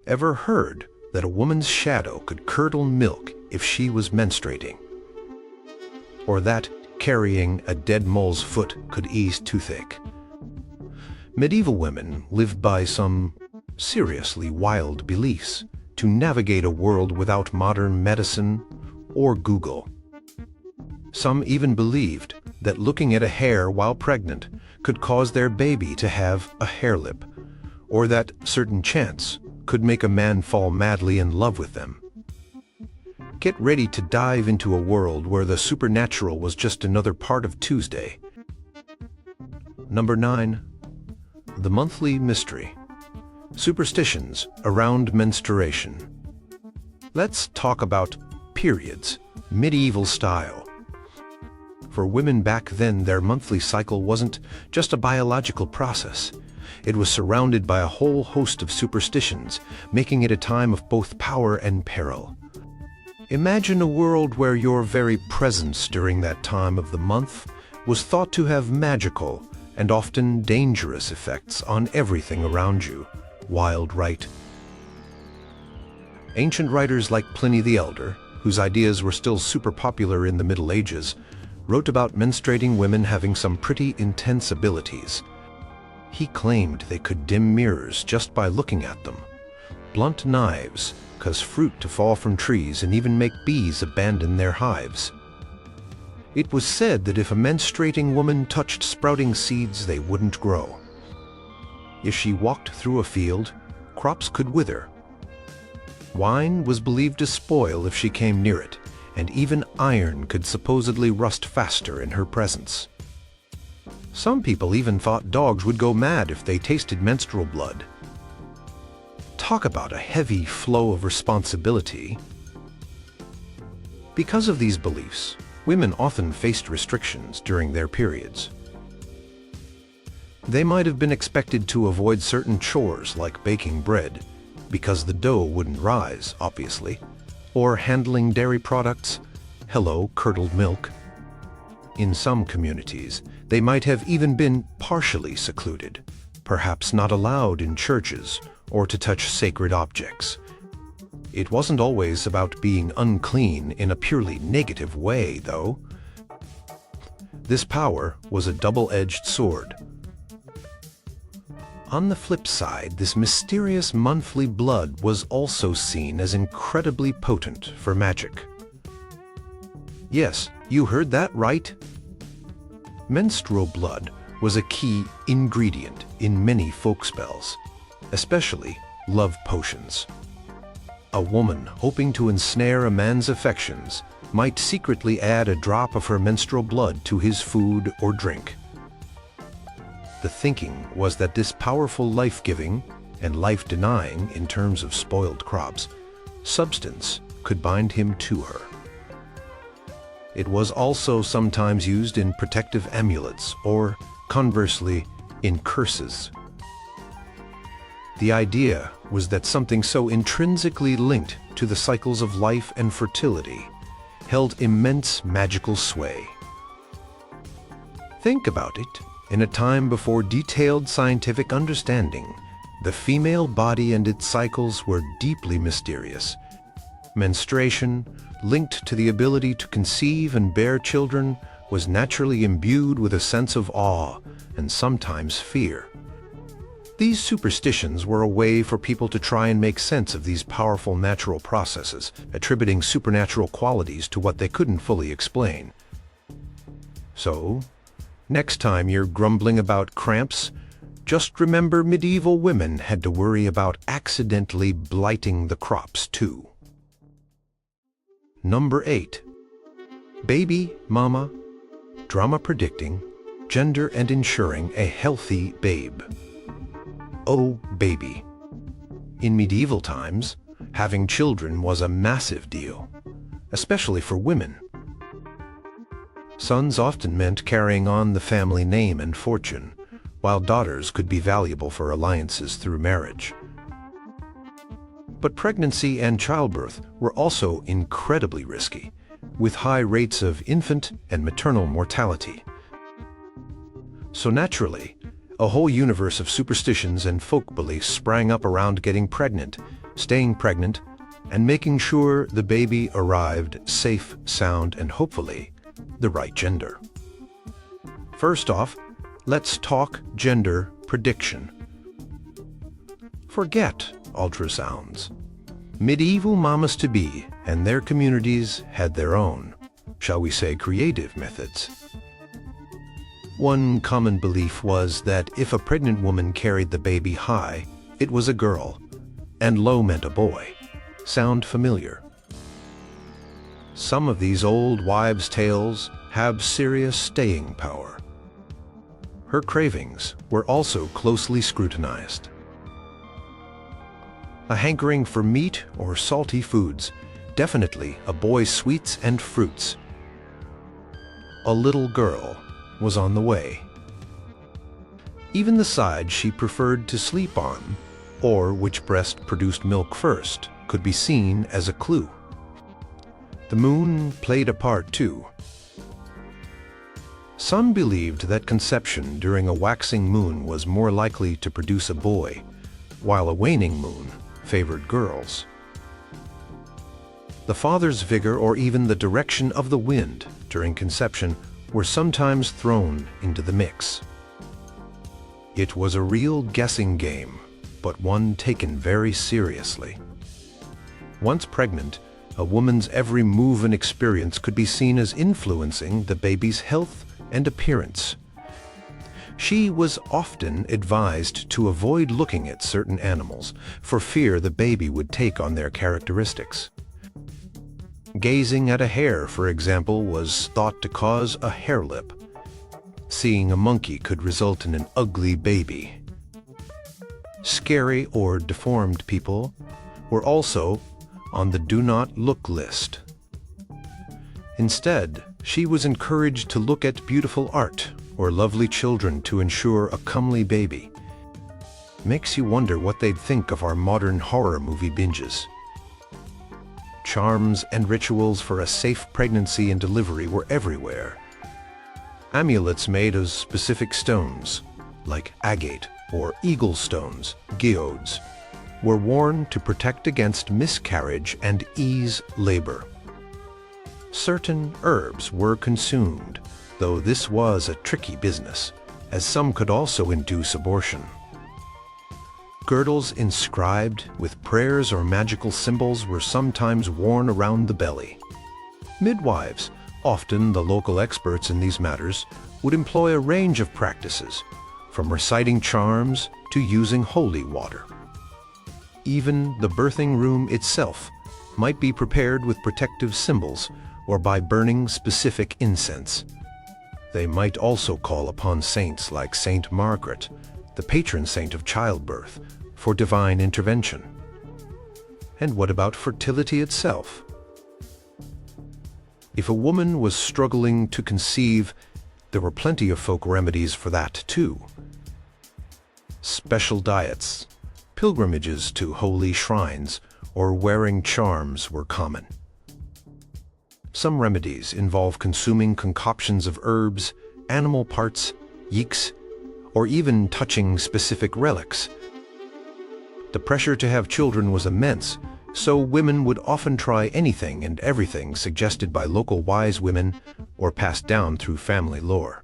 Ever heard that a woman's shadow could curdle milk if she was menstruating? Or that carrying a dead mole's foot could ease toothache? Medieval women lived by some seriously wild beliefs to navigate a world without modern medicine or Google. Some even believed that looking at a hair while pregnant could cause their baby to have a hair lip, or that certain chants could make a man fall madly in love with them. Get ready to dive into a world where the supernatural was just another part of Tuesday. Number 9. The monthly mystery. Superstitions around menstruation. Let's talk about periods, medieval style. For women back then, their monthly cycle wasn't just a biological process. It was surrounded by a whole host of superstitions, making it a time of both power and peril. Imagine a world where your very presence during that time of the month was thought to have magical and often dangerous effects on everything around you. Wild, right? Ancient writers like Pliny the Elder, whose ideas were still super popular in the Middle Ages, wrote about menstruating women having some pretty intense abilities. He claimed they could dim mirrors just by looking at them, blunt knives, cause fruit to fall from trees, and even make bees abandon their hives. It was said that if a menstruating woman touched sprouting seeds, they wouldn't grow. If she walked through a field, crops could wither. Wine was believed to spoil if she came near it, and even iron could supposedly rust faster in her presence. Some people even thought dogs would go mad if they tasted menstrual blood. Talk about a heavy flow of responsibility. Because of these beliefs, women often faced restrictions during their periods. They might have been expected to avoid certain chores like baking bread, because the dough wouldn't rise, obviously, or handling dairy products, hello, curdled milk. In some communities, they might have even been partially secluded, perhaps not allowed in churches or to touch sacred objects. It wasn't always about being unclean in a purely negative way, though. This power was a double-edged sword. On the flip side, this mysterious monthly blood was also seen as incredibly potent for magic. Yes, you heard that right. Menstrual blood was a key ingredient in many folk spells, especially love potions. A woman hoping to ensnare a man's affections might secretly add a drop of her menstrual blood to his food or drink. The thinking was that this powerful life-giving and life-denying, in terms of spoiled crops, substance could bind him to her. It was also sometimes used in protective amulets or, conversely, in curses. The idea was that something so intrinsically linked to the cycles of life and fertility held immense magical sway. Think about it. In a time before detailed scientific understanding, the female body and its cycles were deeply mysterious. Menstruation, linked to the ability to conceive and bear children, was naturally imbued with a sense of awe and sometimes fear. These superstitions were a way for people to try and make sense of these powerful natural processes, attributing supernatural qualities to what they couldn't fully explain. So, next time you're grumbling about cramps, just remember medieval women had to worry about accidentally blighting the crops too. Number 8. Baby, mama, drama predicting, gender and ensuring a healthy babe. Oh, baby. In medieval times, having children was a massive deal, especially for women. Sons often meant carrying on the family name and fortune, while daughters could be valuable for alliances through marriage. But pregnancy and childbirth were also incredibly risky, with high rates of infant and maternal mortality. So naturally, a whole universe of superstitions and folk beliefs sprang up around getting pregnant, staying pregnant, and making sure the baby arrived safe, sound, and hopefully the right gender. First off, let's talk gender prediction. Forget ultrasounds. Medieval mamas-to-be and their communities had their own, shall we say, creative methods. One common belief was that if a pregnant woman carried the baby high, it was a girl, and low meant a boy. Sound familiar? Some of these old wives' tales have serious staying power. Her cravings were also closely scrutinized. A hankering for meat or salty foods, definitely a boy's sweets and fruits. A little girl was on the way. Even the side she preferred to sleep on, or which breast produced milk first, could be seen as a clue. The moon played a part too. Some believed that conception during a waxing moon was more likely to produce a boy, while a waning moon favored girls. The father's vigor or even the direction of the wind during conception were sometimes thrown into the mix. It was a real guessing game, but one taken very seriously. Once pregnant, a woman's every move and experience could be seen as influencing the baby's health and appearance. She was often advised to avoid looking at certain animals for fear the baby would take on their characteristics. Gazing at a hare, for example, was thought to cause a hare lip. Seeing a monkey could result in an ugly baby. Scary or deformed people were also on the do not look list. Instead, she was encouraged to look at beautiful art or lovely children to ensure a comely baby. Makes you wonder what they'd think of our modern horror movie binges. Charms and rituals for a safe pregnancy and delivery were everywhere. Amulets made of specific stones, like agate or eagle stones, geodes, were worn to protect against miscarriage and ease labor. Certain herbs were consumed, though this was a tricky business, as some could also induce abortion. Girdles inscribed with prayers or magical symbols were sometimes worn around the belly. Midwives, often the local experts in these matters, would employ a range of practices, from reciting charms to using holy water. Even the birthing room itself might be prepared with protective symbols or by burning specific incense. They might also call upon saints like Saint Margaret, the patron saint of childbirth, for divine intervention. And what about fertility itself? If a woman was struggling to conceive, there were plenty of folk remedies for that too. Special diets, pilgrimages to holy shrines, or wearing charms were common. Some remedies involve consuming concoctions of herbs, animal parts, yeeks, or even touching specific relics. The pressure to have children was immense, so women would often try anything and everything suggested by local wise women or passed down through family lore.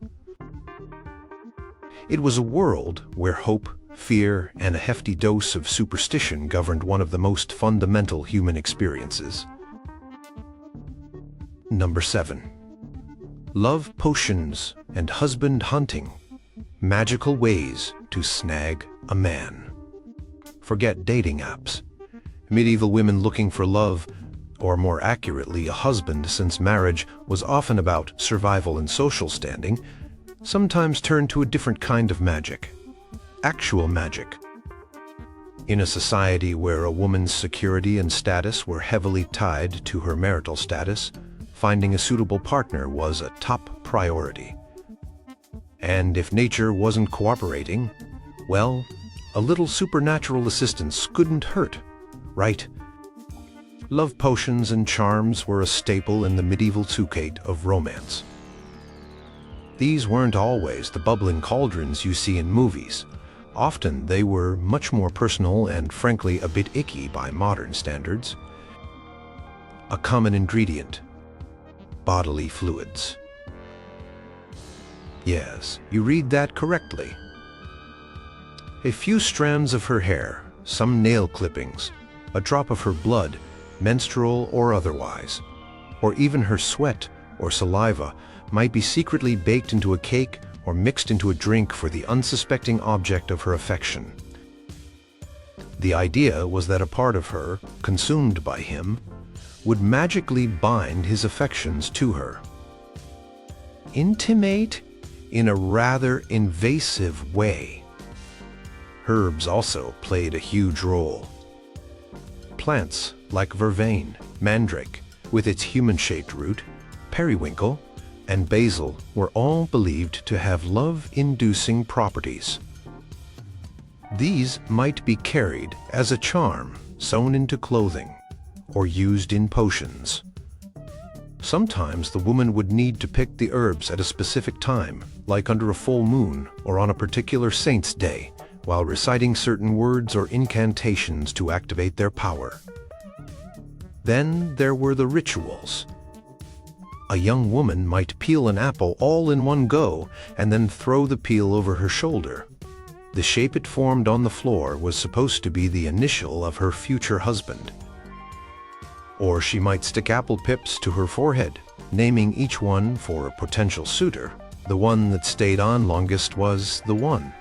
It was a world where hope, fear, and a hefty dose of superstition governed one of the most fundamental human experiences. Number 7. Love potions and husband hunting. Magical ways to snag a man. Forget dating apps. Medieval women looking for love, or more accurately a husband, since marriage was often about survival and social standing, sometimes turned to a different kind of magic. Actual magic. In a society where a woman's security and status were heavily tied to her marital status, finding a suitable partner was a top priority. And if nature wasn't cooperating, well, a little supernatural assistance couldn't hurt, right? Love potions and charms were a staple in the medieval toolkit of romance. These weren't always the bubbling cauldrons you see in movies. Often they were much more personal and frankly a bit icky by modern standards. A common ingredient: bodily fluids. Yes, you read that correctly. A few strands of her hair, some nail clippings, a drop of her blood, menstrual or otherwise, or even her sweat or saliva might be secretly baked into a cake or mixed into a drink for the unsuspecting object of her affection. The idea was that a part of her, consumed by him, would magically bind his affections to her. Intimate in a rather invasive way. Herbs also played a huge role. Plants like vervain, mandrake, with its human-shaped root, periwinkle, and basil were all believed to have love-inducing properties. These might be carried as a charm, sewn into clothing, or used in potions. Sometimes the woman would need to pick the herbs at a specific time, like under a full moon or on a particular saint's day, while reciting certain words or incantations to activate their power. Then there were the rituals. A young woman might peel an apple all in one go and then throw the peel over her shoulder. The shape it formed on the floor was supposed to be the initial of her future husband. Or she might stick apple pips to her forehead, naming each one for a potential suitor. The one that stayed on longest was the one.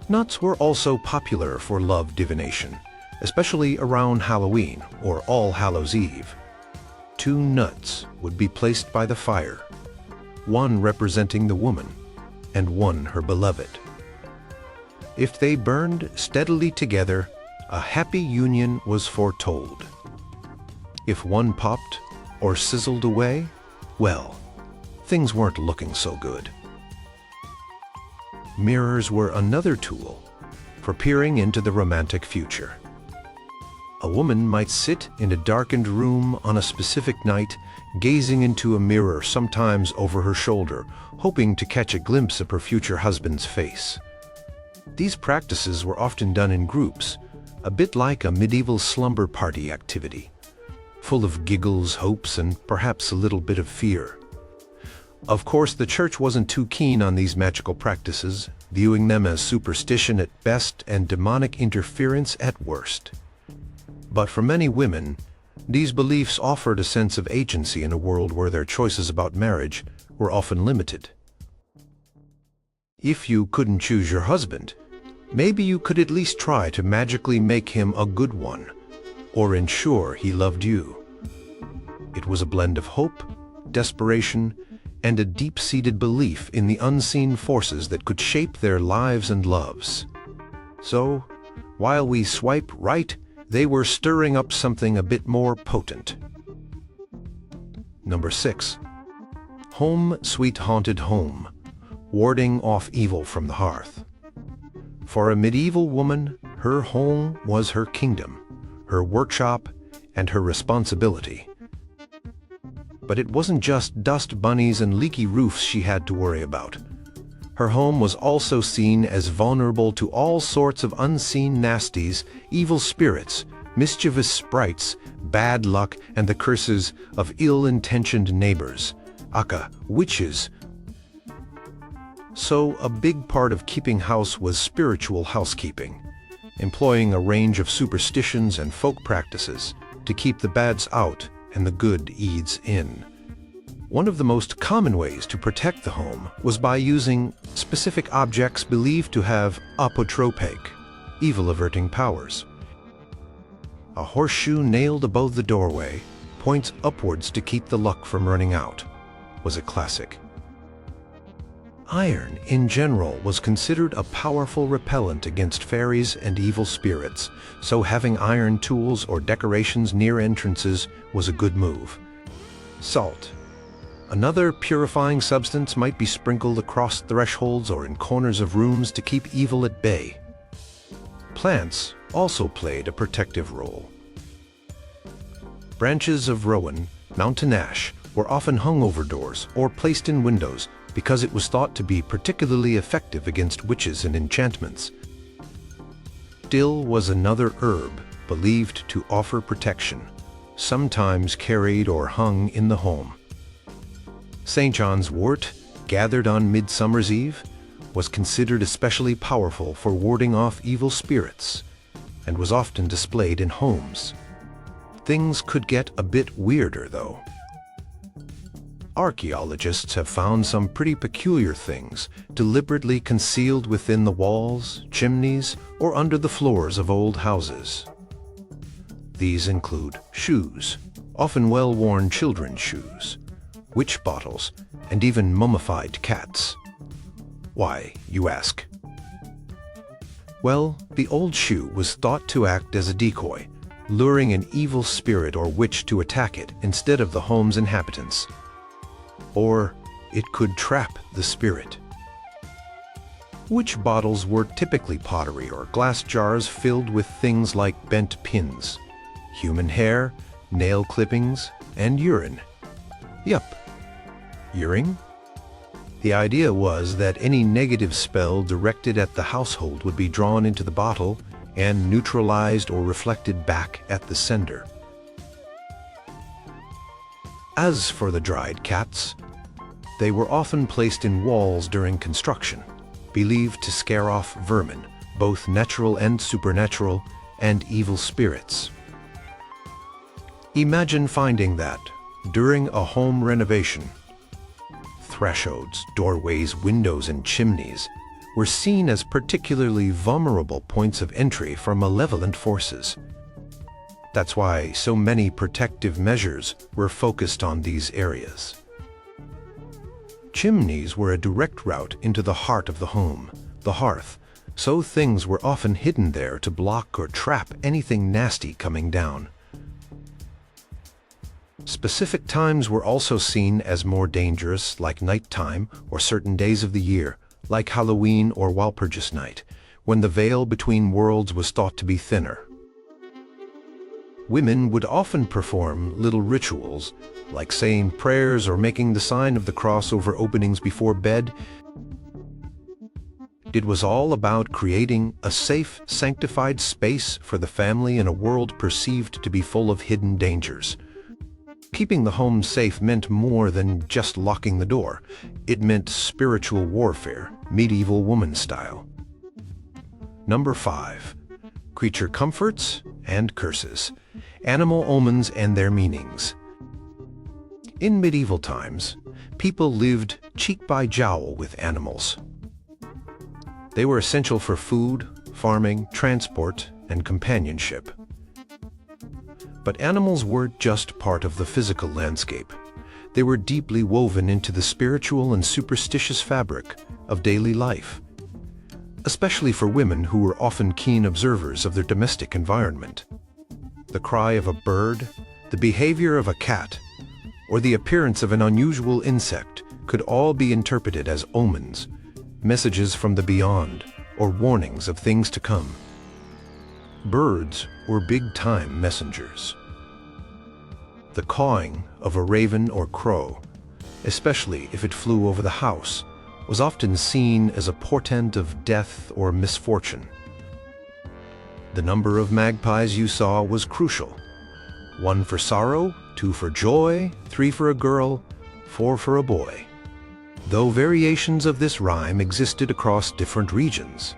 Nuts were also popular for love divination, especially around Halloween or All Hallows Eve. 2 nuts would be placed by the fire, one representing the woman and one her beloved. If they burned steadily together, a happy union was foretold. If one popped or sizzled away, well, things weren't looking so good. Mirrors were another tool for peering into the romantic future. A woman might sit in a darkened room on a specific night, gazing into a mirror sometimes over her shoulder, hoping to catch a glimpse of her future husband's face. These practices were often done in groups, a bit like a medieval slumber party activity, full of giggles, hopes, and perhaps a little bit of fear. Of course, the church wasn't too keen on these magical practices, viewing them as superstition at best and demonic interference at worst. But for many women, these beliefs offered a sense of agency in a world where their choices about marriage were often limited. If you couldn't choose your husband, maybe you could at least try to magically make him a good one, or ensure he loved you. It was a blend of hope, desperation, and a deep-seated belief in the unseen forces that could shape their lives and loves. So, while we swipe right, they were stirring up something a bit more potent. Number 6. Home Sweet Haunted Home, warding off evil from the hearth. For a medieval woman, her home was her kingdom, her workshop, and her responsibility. But it wasn't just dust bunnies and leaky roofs she had to worry about. Her home was also seen as vulnerable to all sorts of unseen nasties, evil spirits, mischievous sprites, bad luck, and the curses of ill-intentioned neighbors, aka witches. So a big part of keeping house was spiritual housekeeping, employing a range of superstitions and folk practices to keep the bads out and the good eads in. One of the most common ways to protect the home was by using specific objects believed to have apotropaic, evil-averting powers. A horseshoe nailed above the doorway, points upwards to keep the luck from running out, was a classic. Iron, in general, was considered a powerful repellent against fairies and evil spirits, so having iron tools or decorations near entrances was a good move. Salt. Another purifying substance might be sprinkled across thresholds or in corners of rooms to keep evil at bay. Plants also played a protective role. Branches of rowan, mountain ash, were often hung over doors or placed in windows, because it was thought to be particularly effective against witches and enchantments. Dill was another herb believed to offer protection, sometimes carried or hung in the home. St. John's wort, gathered on Midsummer's Eve, was considered especially powerful for warding off evil spirits, and was often displayed in homes. Things could get a bit weirder, though. Archaeologists have found some pretty peculiar things deliberately concealed within the walls, chimneys, or under the floors of old houses. These include shoes, often well-worn children's shoes, witch bottles, and even mummified cats. Why, you ask? Well, the old shoe was thought to act as a decoy, luring an evil spirit or witch to attack it instead of the home's inhabitants. Or it could trap the spirit. Witch bottles were typically pottery or glass jars filled with things like bent pins, human hair, nail clippings, and urine. Yup, urine? The idea was that any negative spell directed at the household would be drawn into the bottle and neutralized or reflected back at the sender. As for the dried cats, they were often placed in walls during construction, believed to scare off vermin, both natural and supernatural, and evil spirits. Imagine finding that, during a home renovation, thresholds, doorways, windows, and chimneys were seen as particularly vulnerable points of entry for malevolent forces. That's why so many protective measures were focused on these areas. Chimneys were a direct route into the heart of the home, the hearth, so things were often hidden there to block or trap anything nasty coming down. Specific times were also seen as more dangerous, like nighttime or certain days of the year, like Halloween or Walpurgis night, when the veil between worlds was thought to be thinner. Women would often perform little rituals, like saying prayers or making the sign of the cross over openings before bed. It was all about creating a safe, sanctified space for the family in a world perceived to be full of hidden dangers. Keeping the home safe meant more than just locking the door. It meant spiritual warfare, medieval woman style. Number 5. Creature comforts and curses. Animal omens and their meanings. In medieval times, people lived cheek by jowl with animals. They were essential for food, farming, transport, and companionship. But animals weren't just part of the physical landscape. They were deeply woven into the spiritual and superstitious fabric of daily life, especially for women who were often keen observers of their domestic environment. The cry of a bird, the behavior of a cat, or the appearance of an unusual insect could all be interpreted as omens, messages from the beyond, or warnings of things to come. Birds were big-time messengers. The cawing of a raven or crow, especially if it flew over the house, was often seen as a portent of death or misfortune. The number of magpies you saw was crucial. 1 for sorrow, 2 for joy, 3 for a girl, 4 for a boy. Though variations of this rhyme existed across different regions.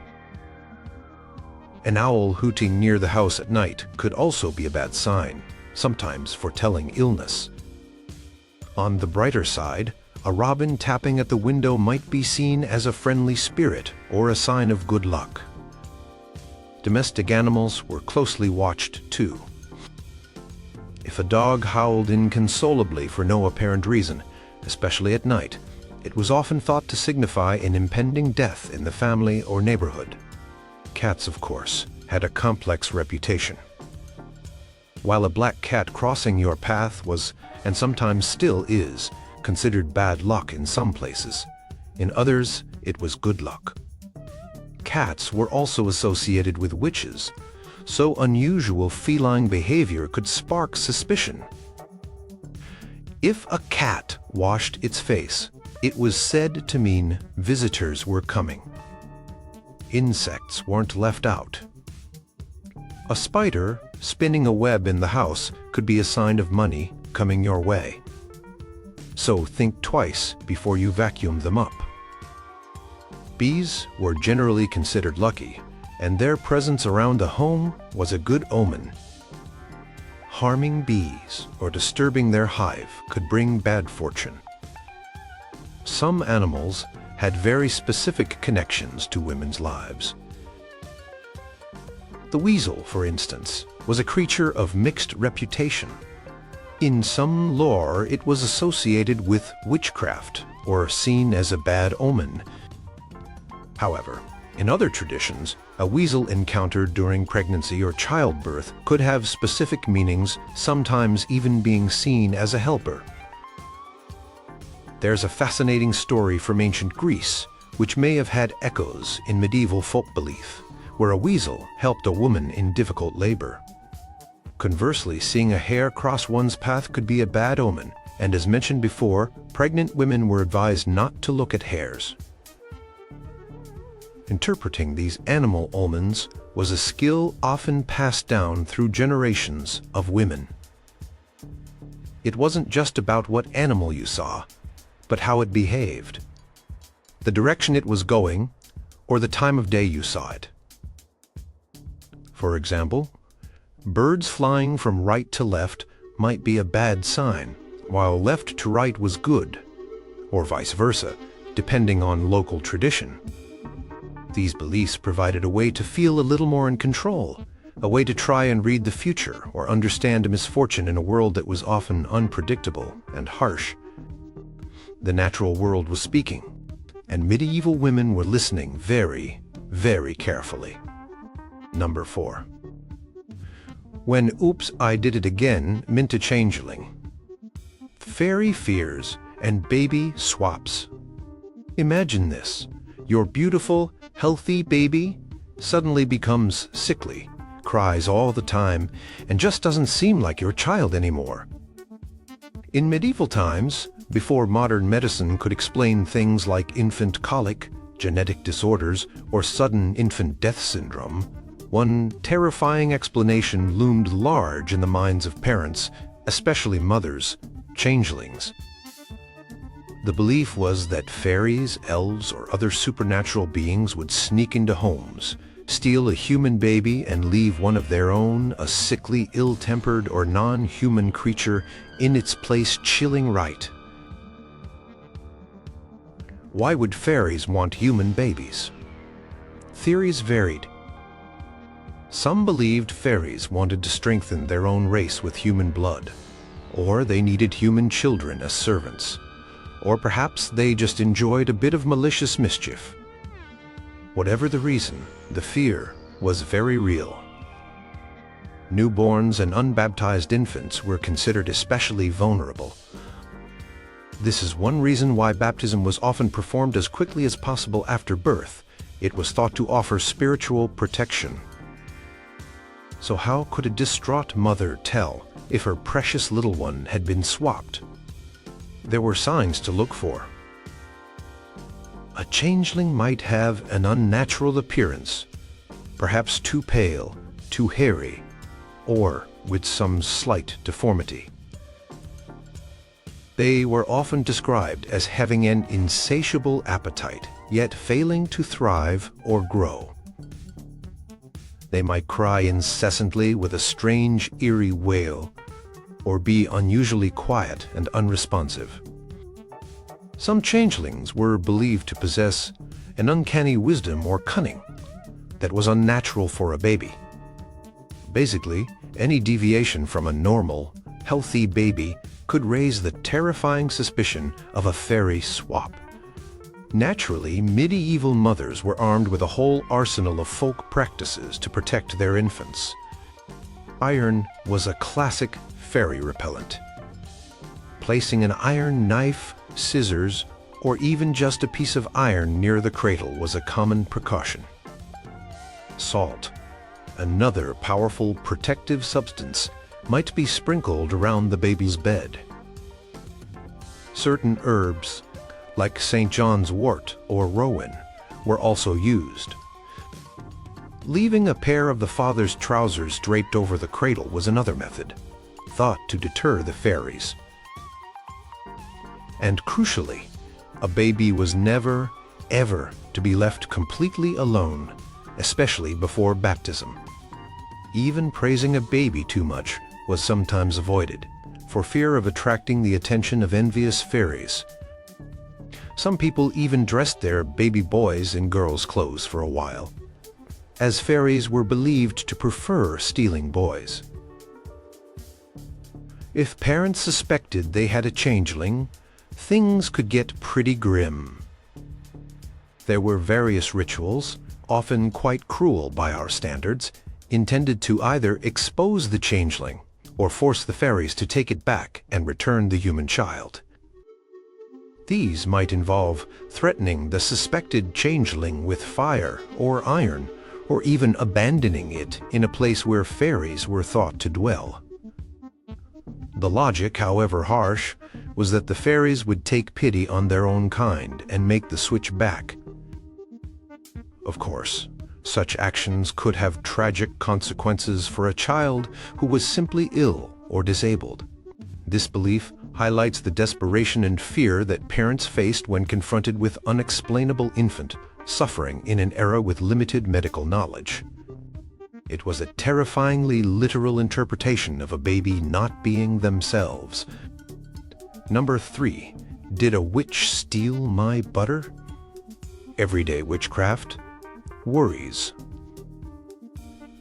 An owl hooting near the house at night could also be a bad sign, sometimes foretelling illness. On the brighter side, a robin tapping at the window might be seen as a friendly spirit or a sign of good luck. Domestic animals were closely watched too. If a dog howled inconsolably for no apparent reason, especially at night, it was often thought to signify an impending death in the family or neighborhood. Cats, of course, had a complex reputation. While a black cat crossing your path was, and sometimes still is, considered bad luck in some places, in others it was good luck. Cats were also associated with witches, so unusual feline behavior could spark suspicion. If a cat washed its face, It was said to mean visitors were coming. Insects weren't left out. A spider spinning a web in the house could be a sign of money coming your way. So think twice before you vacuum them up. Bees were generally considered lucky, and their presence around the home was a good omen. Harming bees or disturbing their hive could bring bad fortune. Some animals had very specific connections to women's lives. The weasel, for instance, was a creature of mixed reputation. In some lore, it was associated with witchcraft or seen as a bad omen. However, in other traditions, a weasel encountered during pregnancy or childbirth could have specific meanings, sometimes even being seen as a helper. There's a fascinating story from ancient Greece, which may have had echoes in medieval folk belief, where a weasel helped a woman in difficult labor. Conversely, seeing a hare cross one's path could be a bad omen, and as mentioned before, pregnant women were advised not to look at hares. Interpreting these animal omens was a skill often passed down through generations of women. It wasn't just about what animal you saw, but how it behaved, the direction it was going, or the time of day you saw it. For example, birds flying from right to left might be a bad sign, while left to right was good, or vice versa, depending on local tradition. These beliefs provided a way to feel a little more in control, a way to try and read the future or understand a misfortune in a world that was often unpredictable and harsh. The natural world was speaking, and medieval women were listening very, very carefully. Number 4. When "oops, I did it again" meant a changeling. Fairy fears and baby swaps. Imagine this. Your beautiful, healthy baby suddenly becomes sickly, cries all the time, and just doesn't seem like your child anymore. In medieval times, before modern medicine could explain things like infant colic, genetic disorders, or sudden infant death syndrome, one terrifying explanation loomed large in the minds of parents, especially mothers: changelings. The belief was that fairies, elves, or other supernatural beings would sneak into homes, steal a human baby, and leave one of their own, a sickly, ill-tempered, or non-human creature, in its place chilling right. Why would fairies want human babies? Theories varied. Some believed fairies wanted to strengthen their own race with human blood, or they needed human children as servants. Or perhaps they just enjoyed a bit of malicious mischief. Whatever the reason, the fear was very real. Newborns and unbaptized infants were considered especially vulnerable. This is one reason why baptism was often performed as quickly as possible after birth. It was thought to offer spiritual protection. So how could a distraught mother tell if her precious little one had been swapped? There were signs to look for. A changeling might have an unnatural appearance, perhaps too pale, too hairy, or with some slight deformity. They were often described as having an insatiable appetite, yet failing to thrive or grow. They might cry incessantly with a strange, eerie wail, or be unusually quiet and unresponsive. Some changelings were believed to possess an uncanny wisdom or cunning that was unnatural for a baby. Basically, any deviation from a normal, healthy baby could raise the terrifying suspicion of a fairy swap. Naturally, medieval mothers were armed with a whole arsenal of folk practices to protect their infants. Iron was a classic fairy repellent. Placing an iron knife, scissors, or even just a piece of iron near the cradle was a common precaution. Salt, another powerful protective substance, might be sprinkled around the baby's bed. Certain herbs, like St. John's wort or rowan, were also used. Leaving a pair of the father's trousers draped over the cradle was another method, thought to deter the fairies. And crucially, a baby was never, ever to be left completely alone, especially before baptism. Even praising a baby too much was sometimes avoided, for fear of attracting the attention of envious fairies. Some people even dressed their baby boys in girls' clothes for a while, as fairies were believed to prefer stealing boys. If parents suspected they had a changeling, things could get pretty grim. There were various rituals, often quite cruel by our standards, intended to either expose the changeling or force the fairies to take it back and return the human child. These might involve threatening the suspected changeling with fire or iron, or even abandoning it in a place where fairies were thought to dwell. The logic, however harsh, was that the fairies would take pity on their own kind and make the switch back. Of course, such actions could have tragic consequences for a child who was simply ill or disabled. This belief highlights the desperation and fear that parents faced when confronted with unexplainable infant suffering in an era with limited medical knowledge. It was a terrifyingly literal interpretation of a baby not being themselves. Number 3. Did a witch steal my butter? Everyday witchcraft. Worries.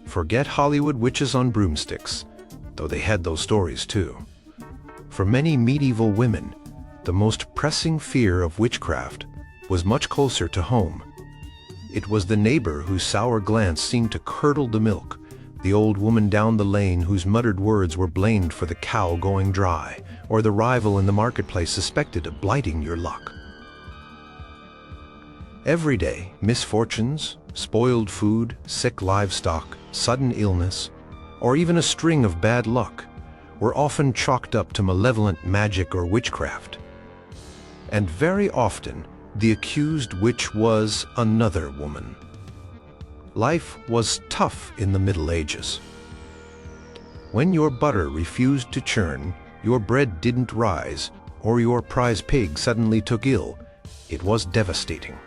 Forget Hollywood witches on broomsticks, though they had those stories too. For many medieval women, the most pressing fear of witchcraft was much closer to home. It was the neighbor whose sour glance seemed to curdle the milk, the old woman down the lane whose muttered words were blamed for the cow going dry, or the rival in the marketplace suspected of blighting your luck. Everyday misfortunes, spoiled food, sick livestock, sudden illness, or even a string of bad luck were often chalked up to malevolent magic or witchcraft. And very often, the accused witch was another woman. Life was tough in the Middle Ages. When your butter refused to churn, your bread didn't rise, or your prize pig suddenly took ill, it was devastating.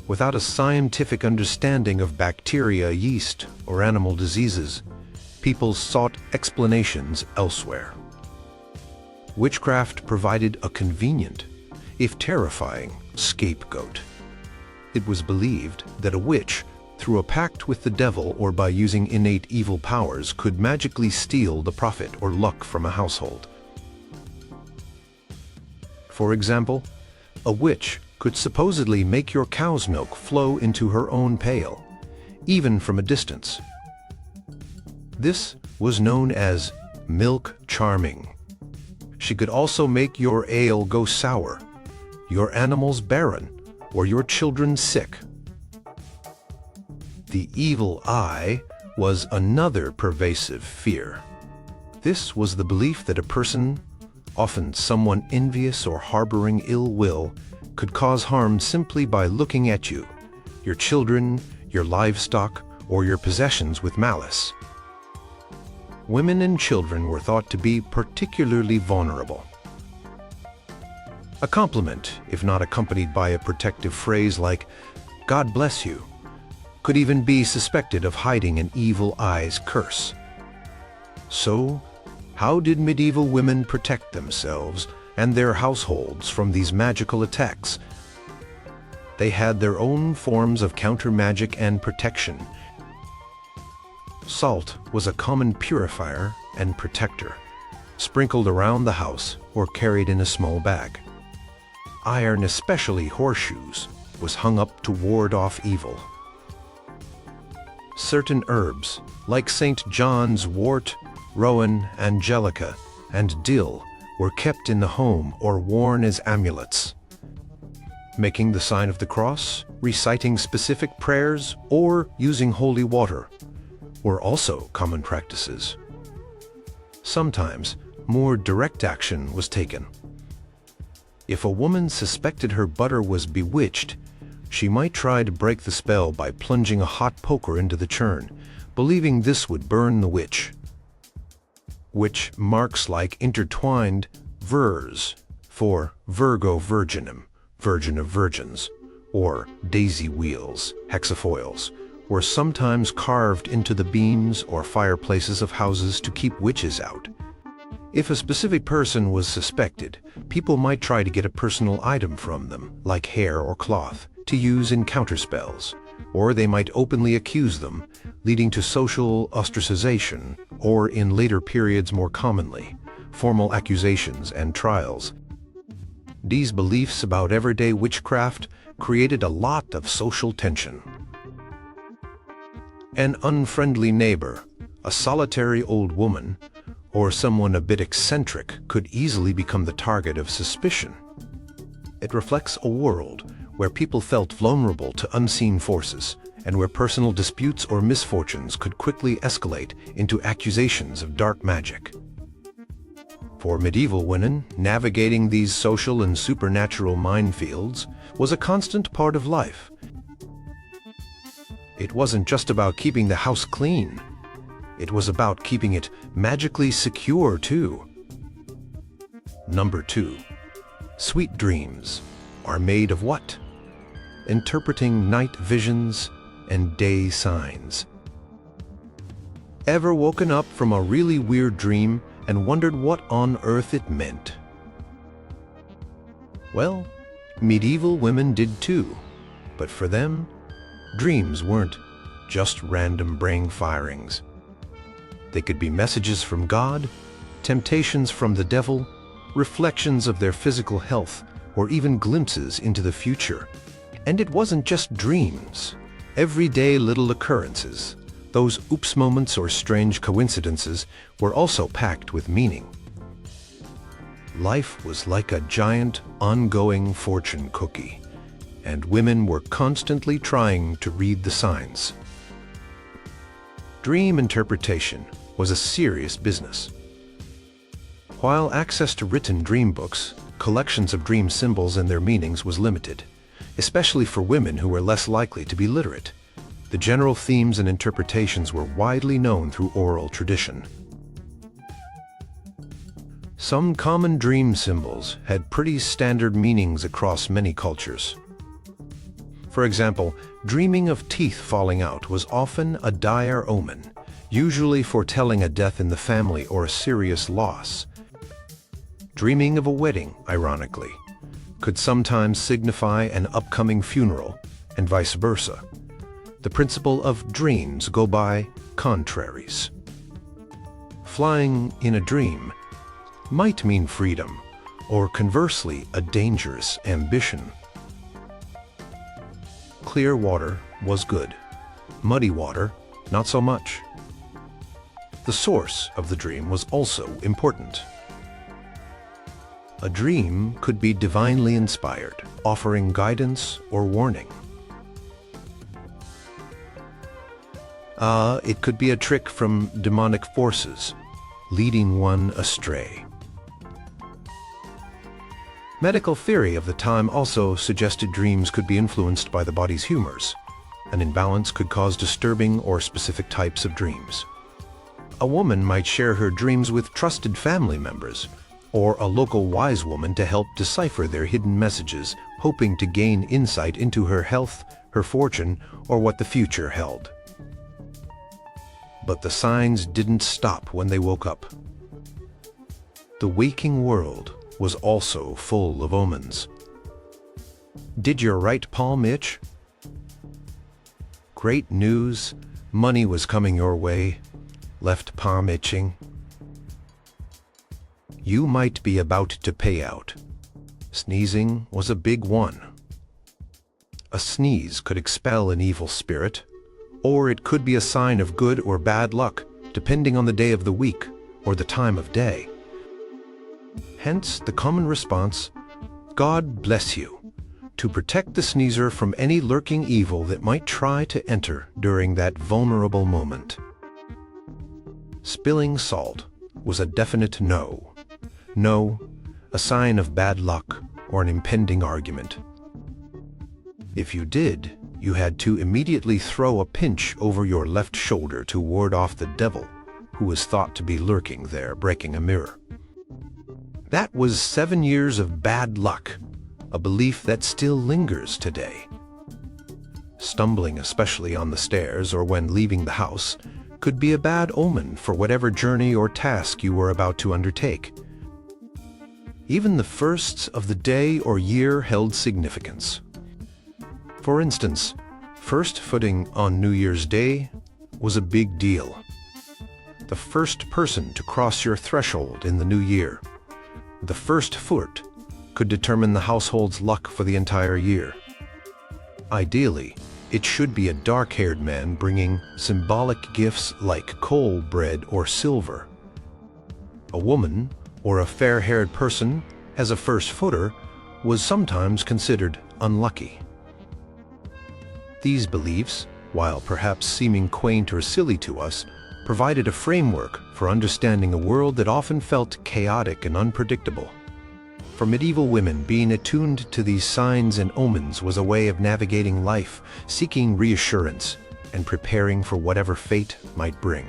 Without a scientific understanding of bacteria, yeast, or animal diseases, people sought explanations elsewhere. Witchcraft provided a convenient, if terrifying, scapegoat. It was believed that a witch, through a pact with the devil or by using innate evil powers, could magically steal the profit or luck from a household. For example, a witch could supposedly make your cow's milk flow into her own pail, even from a distance. This was known as milk charming. She could also make your ale go sour, your animals barren, or your children sick. The evil eye was another pervasive fear. This was the belief that a person, often someone envious or harboring ill will, could cause harm simply by looking at you, your children, your livestock, or your possessions with malice. Women and children were thought to be particularly vulnerable. A compliment, if not accompanied by a protective phrase like, "God bless you," could even be suspected of hiding an evil eye's curse. So, how did medieval women protect themselves and their households from these magical attacks? They had their own forms of counter-magic and protection. Salt was a common purifier and protector, sprinkled around the house or carried in a small bag. Iron, especially horseshoes, was hung up to ward off evil. Certain herbs, like St. John's wort, rowan, angelica, and dill, were kept in the home or worn as amulets. Making the sign of the cross, reciting specific prayers, or using holy water were also common practices. Sometimes more direct action was taken. If a woman suspected her butter was bewitched, she might try to break the spell by plunging a hot poker into the churn, believing this would burn the witch. Witch marks like intertwined vers for Virgo virginum, virgin of virgins, or daisy wheels, hexafoils, were sometimes carved into the beams or fireplaces of houses to keep witches out. If a specific person was suspected, people might try to get a personal item from them, like hair or cloth, to use in counterspells, or they might openly accuse them, leading to social ostracization, or in later periods more commonly, formal accusations and trials. These beliefs about everyday witchcraft created a lot of social tension. An unfriendly neighbor, a solitary old woman, or someone a bit eccentric could easily become the target of suspicion. It reflects a world where people felt vulnerable to unseen forces, and where personal disputes or misfortunes could quickly escalate into accusations of dark magic. For medieval women, navigating these social and supernatural minefields was a constant part of life. It wasn't just about keeping the house clean. It was about keeping it magically secure, too. Number 2. Sweet dreams are made of what? Interpreting night visions and day signs. Ever woken up from a really weird dream and wondered what on earth it meant? Well, medieval women did too, but for them, dreams weren't just random brain firings. They could be messages from God, temptations from the devil, reflections of their physical health, or even glimpses into the future. And it wasn't just dreams. Everyday little occurrences, those oops moments or strange coincidences, were also packed with meaning. Life was like a giant, ongoing fortune cookie, and women were constantly trying to read the signs. Dream interpretation was a serious business. While access to written dream books, collections of dream symbols and their meanings was limited, especially for women who were less likely to be literate. The general themes and interpretations were widely known through oral tradition. Some common dream symbols had pretty standard meanings across many cultures. For example, dreaming of teeth falling out was often a dire omen, usually foretelling a death in the family or a serious loss. Dreaming of a wedding, ironically, could sometimes signify an upcoming funeral, and vice versa. The principle of dreams go by contraries. Flying in a dream might mean freedom, or conversely, a dangerous ambition. Clear water was good. Muddy water, not so much. The source of the dream was also important. A dream could be divinely inspired, offering guidance or warning. It could be a trick from demonic forces, leading one astray. Medical theory of the time also suggested dreams could be influenced by the body's humors. An imbalance could cause disturbing or specific types of dreams. A woman might share her dreams with trusted family members, or a local wise woman to help decipher their hidden messages, hoping to gain insight into her health, her fortune, or what the future held. But the signs didn't stop when they woke up. The waking world was also full of omens. Did your right palm itch? Great news, money was coming your way. Left palm itching. You might be about to pay out. Sneezing was a big one. A sneeze could expel an evil spirit, or it could be a sign of good or bad luck, depending on the day of the week or the time of day. Hence the common response, God bless you, to protect the sneezer from any lurking evil that might try to enter during that vulnerable moment. Spilling salt was a definite no. No, a sign of bad luck or an impending argument. If you did, you had to immediately throw a pinch over your left shoulder to ward off the devil, who was thought to be lurking there, breaking a mirror. That was 7 years of bad luck, a belief that still lingers today. Stumbling, especially on the stairs or when leaving the house, could be a bad omen for whatever journey or task you were about to undertake. Even the firsts of the day or year held significance. For instance, first footing on New Year's Day was a big deal. The first person to cross your threshold in the new year. The first foot could determine the household's luck for the entire year. Ideally, it should be a dark-haired man bringing symbolic gifts like coal, bread, or silver. A woman, or a fair-haired person, as a first footer, was sometimes considered unlucky. These beliefs, while perhaps seeming quaint or silly to us, provided a framework for understanding a world that often felt chaotic and unpredictable. For medieval women, being attuned to these signs and omens was a way of navigating life, seeking reassurance, and preparing for whatever fate might bring.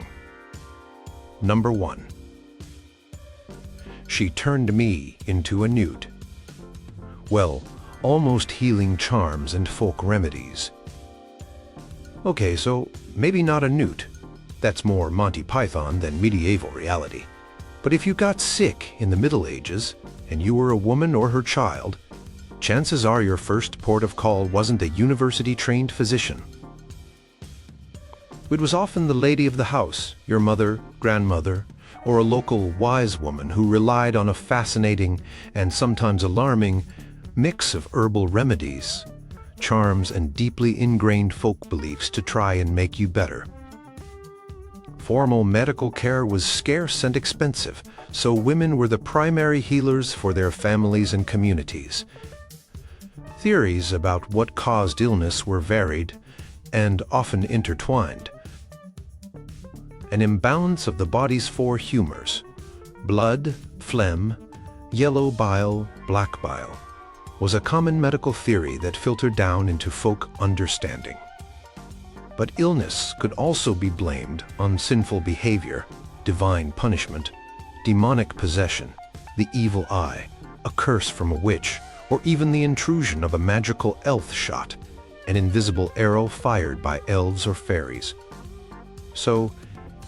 Number 1. She turned me into a newt. Well, almost healing charms and folk remedies. Okay, so maybe not a newt. That's more Monty Python than medieval reality. But if you got sick in the Middle Ages, and you were a woman or her child, chances are your first port of call wasn't a university-trained physician. It was often the lady of the house, your mother, grandmother, or a local wise woman who relied on a fascinating and sometimes alarming mix of herbal remedies, charms, and deeply ingrained folk beliefs to try and make you better. Formal medical care was scarce and expensive, so women were the primary healers for their families and communities. Theories about what caused illness were varied and often intertwined. An imbalance of the body's 4 humors, blood, phlegm, yellow bile, black bile, was a common medical theory that filtered down into folk understanding. But illness could also be blamed on sinful behavior, divine punishment, demonic possession, the evil eye, a curse from a witch, or even the intrusion of a magical elf shot, an invisible arrow fired by elves or fairies. So,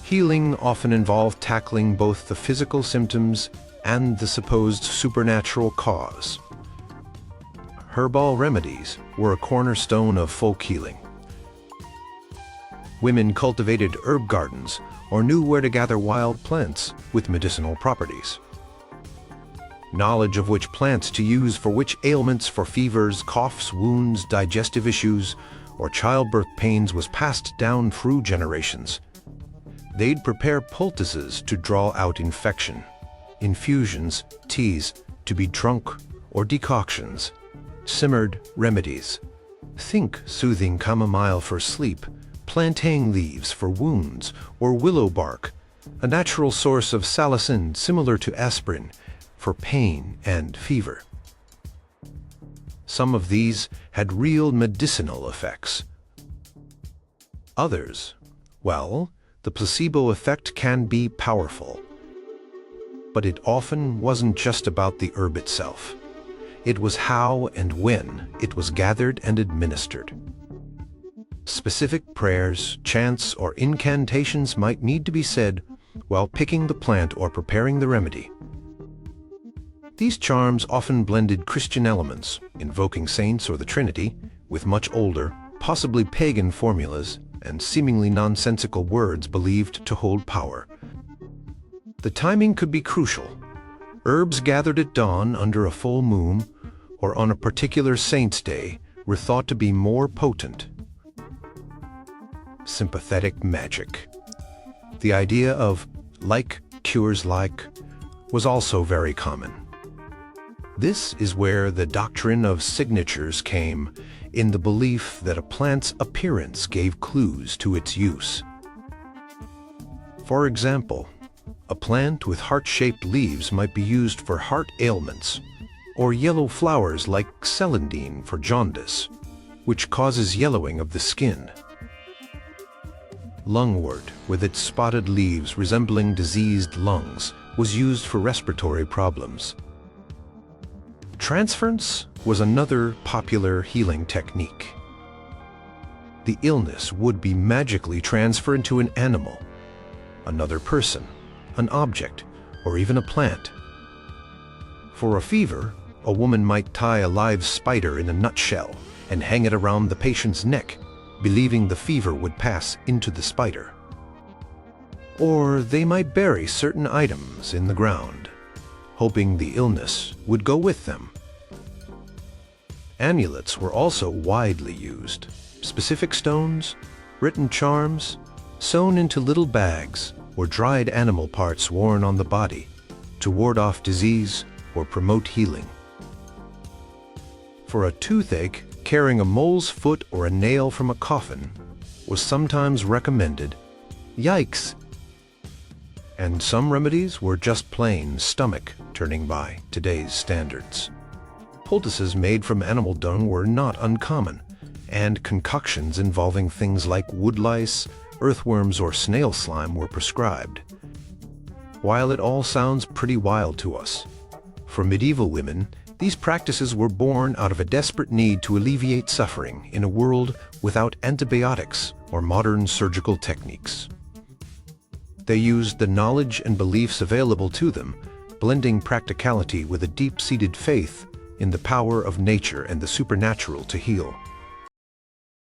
healing often involved tackling both the physical symptoms and the supposed supernatural cause. Herbal remedies were a cornerstone of folk healing. Women cultivated herb gardens or knew where to gather wild plants with medicinal properties. Knowledge of which plants to use for which ailments, for fevers, coughs, wounds, digestive issues, or childbirth pains was passed down through generations. They'd prepare poultices to draw out infection, infusions, teas to be drunk, or decoctions, simmered remedies. Think soothing chamomile for sleep, plantain leaves for wounds, or willow bark, a natural source of salicin similar to aspirin for pain and fever. Some of these had real medicinal effects. Others, well, the placebo effect can be powerful. But it often wasn't just about the herb itself. It was how and when it was gathered and administered. Specific prayers, chants, or incantations might need to be said while picking the plant or preparing the remedy. These charms often blended Christian elements, invoking saints or the Trinity, with much older, possibly pagan formulas and seemingly nonsensical words believed to hold power. The timing could be crucial. Herbs gathered at dawn under a full moon or on a particular saint's day were thought to be more potent. Sympathetic magic. The idea of like cures like was also very common. This is where the doctrine of signatures came, in the belief that a plant's appearance gave clues to its use. For example, a plant with heart-shaped leaves might be used for heart ailments, or yellow flowers like celandine for jaundice, which causes yellowing of the skin. Lungwort, with its spotted leaves resembling diseased lungs, was used for respiratory problems. Transference was another popular healing technique. The illness would be magically transferred to an animal, another person, an object, or even a plant. For a fever, a woman might tie a live spider in a nutshell and hang it around the patient's neck, believing the fever would pass into the spider. Or they might bury certain items in the ground, hoping the illness would go with them. Amulets were also widely used. Specific stones, written charms, sewn into little bags, or dried animal parts worn on the body to ward off disease or promote healing. For a toothache, carrying a mole's foot or a nail from a coffin was sometimes recommended. Yikes! And some remedies were just plain stomach turning by today's standards. Poultices made from animal dung were not uncommon, and concoctions involving things like woodlice, earthworms, or snail slime were prescribed. While it all sounds pretty wild to us, for medieval women, these practices were born out of a desperate need to alleviate suffering in a world without antibiotics or modern surgical techniques. They used the knowledge and beliefs available to them, blending practicality with a deep-seated faith in the power of nature and the supernatural to heal.